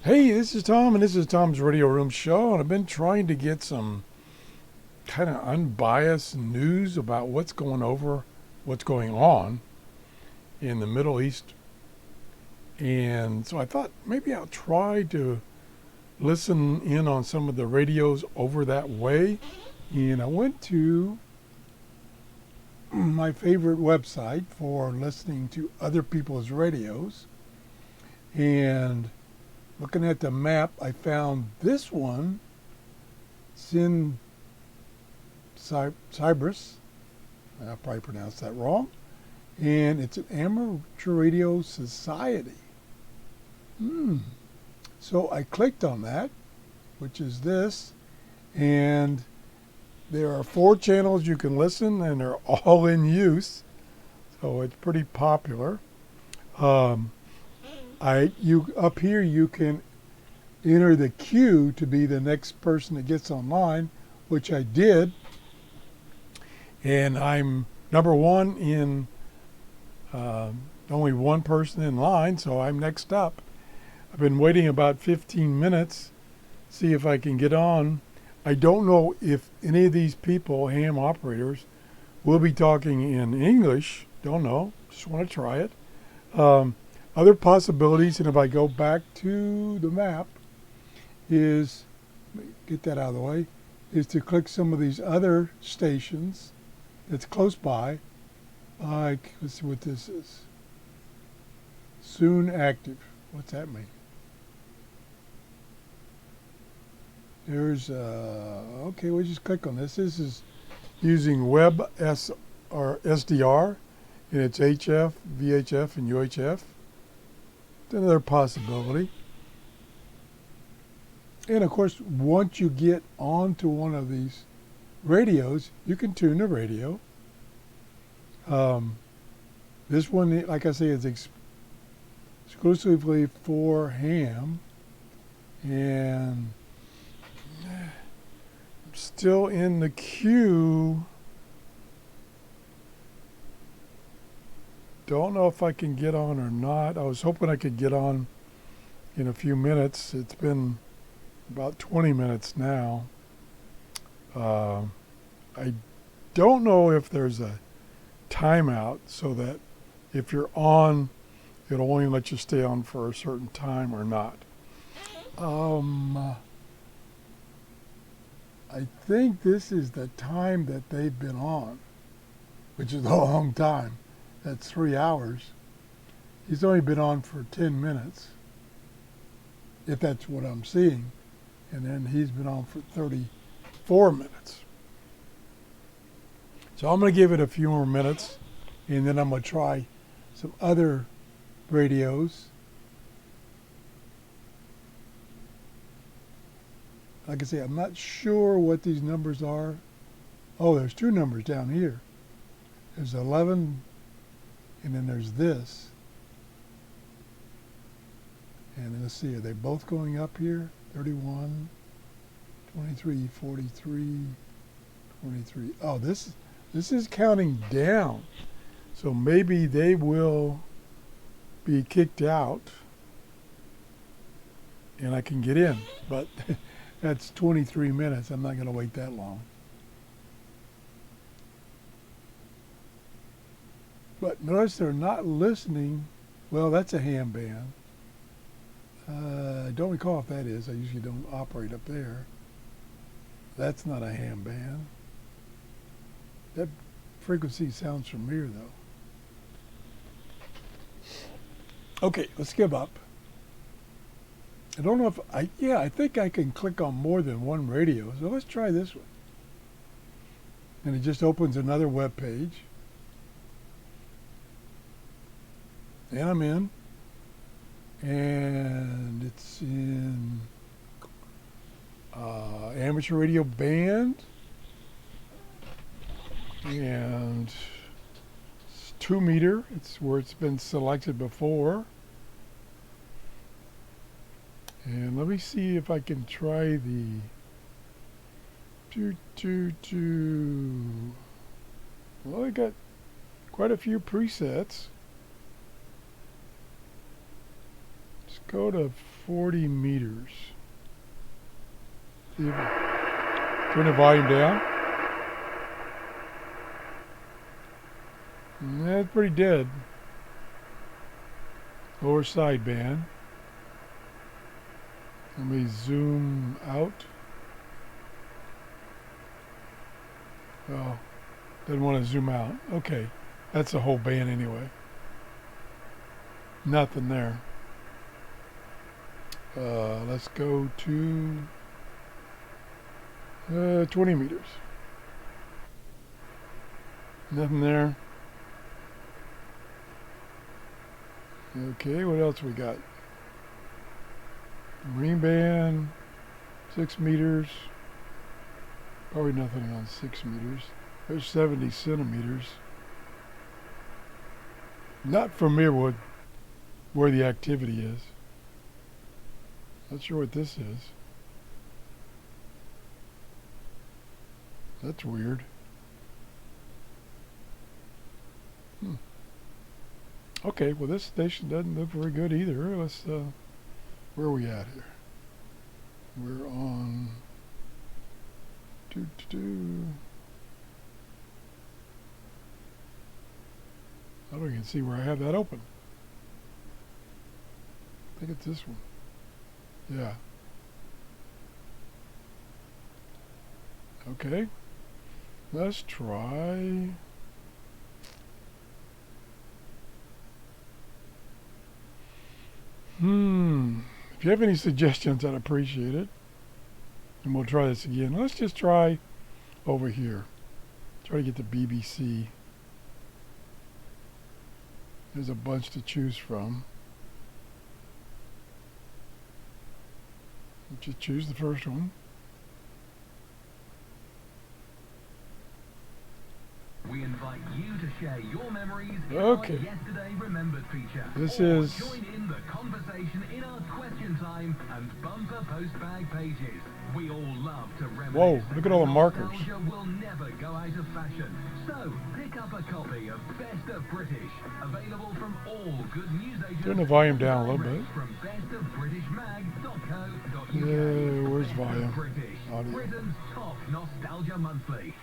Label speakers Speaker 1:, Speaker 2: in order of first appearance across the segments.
Speaker 1: Hey, this is Tom, and this is Tom's Radio Room Show, and I've been trying to get some kind of unbiased news about what's going on in the Middle East. And so I thought maybe I'll try to listen in on some of the radios over that way. And I went to my favorite website for listening to other people's radios, and looking at the map, I found this one. It's in Cyprus. I probably pronounced that wrong. And it's an amateur radio society. So I clicked on that, which is this, and there are 4 channels you can listen, and they're all in use. So it's pretty popular. Up here you can enter the queue to be the next person that gets online, which I did, and I'm number 1 in only one person in line, so I'm next up. I've been waiting about 15 minutes, see if I can get on. I don't know if any of these people, ham operators, will be talking in English. Don't know. Just want to try it. Other possibilities, and if I go back to the map, is, get that out of the way, is to click some of these other stations that's close by. Like, let's see what this is. Soon active. What's that mean? There's, okay, we'll just click on this. This is using WebS or SDR, and it's HF, VHF, and UHF. Another possibility. And of course, once you get onto one of these radios, you can tune the radio. This one, like I say, is exclusively for ham, and I'm still in the queue. Don't know if I can get on or not. I was hoping I could get on in a few minutes. It's been about 20 minutes now. I don't know if there's a timeout so that if you're on, it'll only let you stay on for a certain time or not. I think this is the time that they've been on, which is a long time. That's 3 hours. He's only been on for 10 minutes, if that's what I'm seeing. And then he's been on for 34 minutes. So I'm going to give it a few more minutes, and then I'm going to try some other radios. Like I say, I'm not sure what these numbers are. Oh, there's 2 numbers down here. There's 11, and then there's this. And let's see, are they both going up here? 31, 23, 43, 23. Oh, this is counting down. So maybe they will be kicked out and I can get in. But that's 23 minutes. I'm not going to wait that long. But notice they're not listening. Well, that's a ham band. I don't recall if that is. I usually don't operate up there. That's not a ham band. That frequency sounds familiar, though. Okay, let's give up. I don't know if I think I can click on more than one radio. So let's try this one. And it just opens another web page. And I'm in. And it's in amateur radio band, and it's 2 meter. It's where it's been selected before. And let me see if I can try the well, I got quite a few presets. go to 40 meters. See if turn the volume down. That's pretty dead. Lower sideband. Let me zoom out. Oh, didn't want to zoom out. Okay, that's the whole band anyway. Nothing there. Let's go to 20 meters. Nothing there. Okay, what else we got? Marine band, 6 meters. Probably nothing on 6 meters. There's 70 centimeters. Not familiar with where the activity is. Not sure what this is. That's weird. Okay, well this station doesn't look very good either. Let's, where are we at here? We're on I don't even see where I have that open. I think it's this one. Yeah. Okay. Let's try. If you have any suggestions, I'd appreciate it. And we'll try this again. Let's just try over here. Try to get the BBC. There's a bunch to choose from. Just choose the first one.
Speaker 2: We invite you to share your memories in
Speaker 1: Okay.
Speaker 2: our Yesterday Remembered feature.
Speaker 1: This
Speaker 2: or
Speaker 1: is.
Speaker 2: join in the conversation in our question time and bumper postbag pages. We all love to reminisce.
Speaker 1: Whoa, look at all the markers.
Speaker 2: Nostalgia will never go out of fashion. So pick up a copy of Best of British, available from all good news agents.
Speaker 1: Turn the volume down a little bit.
Speaker 2: From bestofbritishmag.co.uk.
Speaker 1: Yeah, where's
Speaker 2: Best of
Speaker 1: volume?
Speaker 2: British,
Speaker 1: Audio.
Speaker 2: Britain's top nostalgia monthly.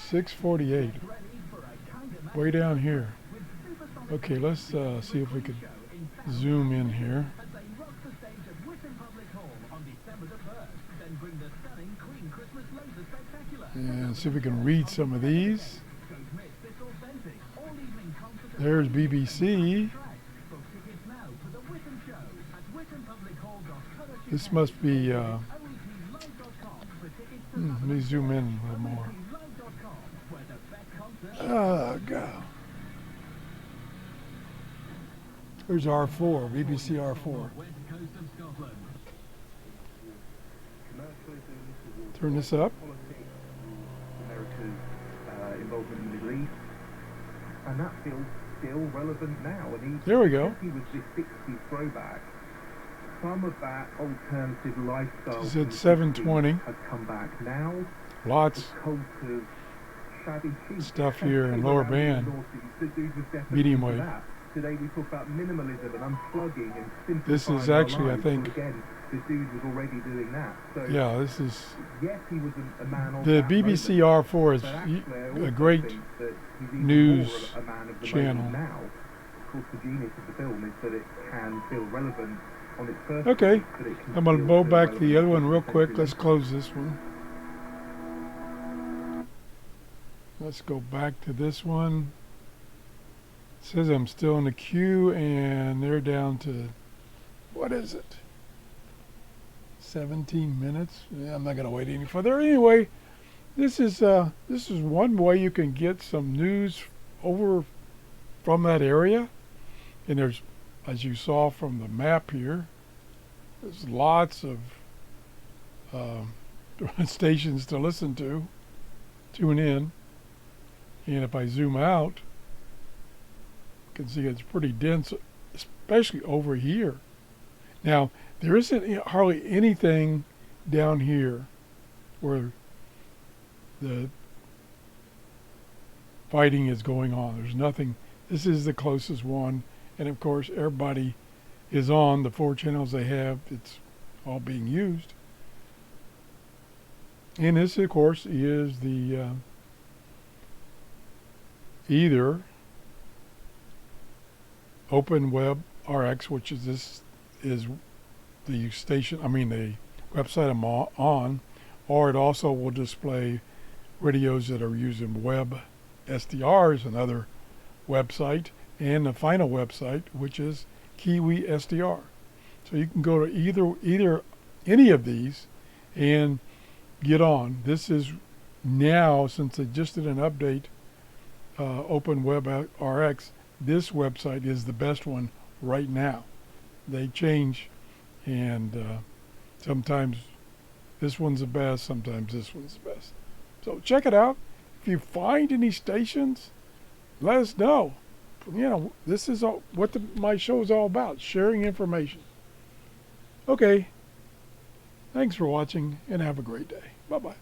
Speaker 1: 648. Way down here. Okay, let's see if we could zoom in here. And see if we can read some of these. There's BBC. This must be, let me zoom in a little more. Oh, God. There's R4, BBC R4. Turn this up.
Speaker 3: America's involvement in the Middle East, and that feels still relevant now. And
Speaker 1: There we go.
Speaker 3: he was this 60s throwback. Some of that alternative lifestyle
Speaker 1: This is at 720.
Speaker 3: has come back now.
Speaker 1: Lots
Speaker 3: The cult of shabby chic
Speaker 1: stuff here in lower
Speaker 3: around the
Speaker 1: band.
Speaker 3: noughties. The dude was definitely
Speaker 1: Medium
Speaker 3: into
Speaker 1: wave.
Speaker 3: that. Today we talk about minimalism and unplugging and simplifying
Speaker 1: This is
Speaker 3: our
Speaker 1: actually, I
Speaker 3: lives.
Speaker 1: think-
Speaker 3: And again, the dude was already doing that. So
Speaker 1: Yeah, this is.
Speaker 3: yes, he was a man of
Speaker 1: The
Speaker 3: that
Speaker 1: BBC
Speaker 3: moment.
Speaker 1: R4 is
Speaker 3: But actually, I also
Speaker 1: a great
Speaker 3: think that he's even
Speaker 1: news
Speaker 3: more a man of the
Speaker 1: channel.
Speaker 3: moment now. Of course, the genius of the film is that it can feel relevant on its first
Speaker 1: Okay,
Speaker 3: take, but it can
Speaker 1: I'm going to
Speaker 3: still
Speaker 1: go
Speaker 3: feel
Speaker 1: back to the other
Speaker 3: relevant
Speaker 1: one real
Speaker 3: on
Speaker 1: quick.
Speaker 3: its
Speaker 1: Let's
Speaker 3: second.
Speaker 1: close this one. Let's go back to this one. It says I'm still in the queue, and they're down to, what is it? 17 minutes. Yeah, I'm not going to wait any further. Anyway, this is one way you can get some news over from that area. And there's, as you saw from the map here, there's lots of stations to listen to, tune in. And if I zoom out, you can see it's pretty dense, especially over here. Now, there isn't hardly anything down here where the fighting is going on. There's nothing This is the closest one. And of course, everybody is on the 4 channels they have. It's all being used. And this, of course, is the either Open Web RX, which is the station, the website I'm on, or it also will display radios that are using web SDRs, another website, and the final website, which is Kiwi SDR. So you can go to any of these and get on. This is now, since they just did an update, Open Web RX, this website is the best one right now. They change, and sometimes this one's the best, sometimes this one's the best. So check it out. If you find any stations, let us know. This is what my show is all about, sharing information. Okay. Thanks for watching, and have a great day. Bye-bye.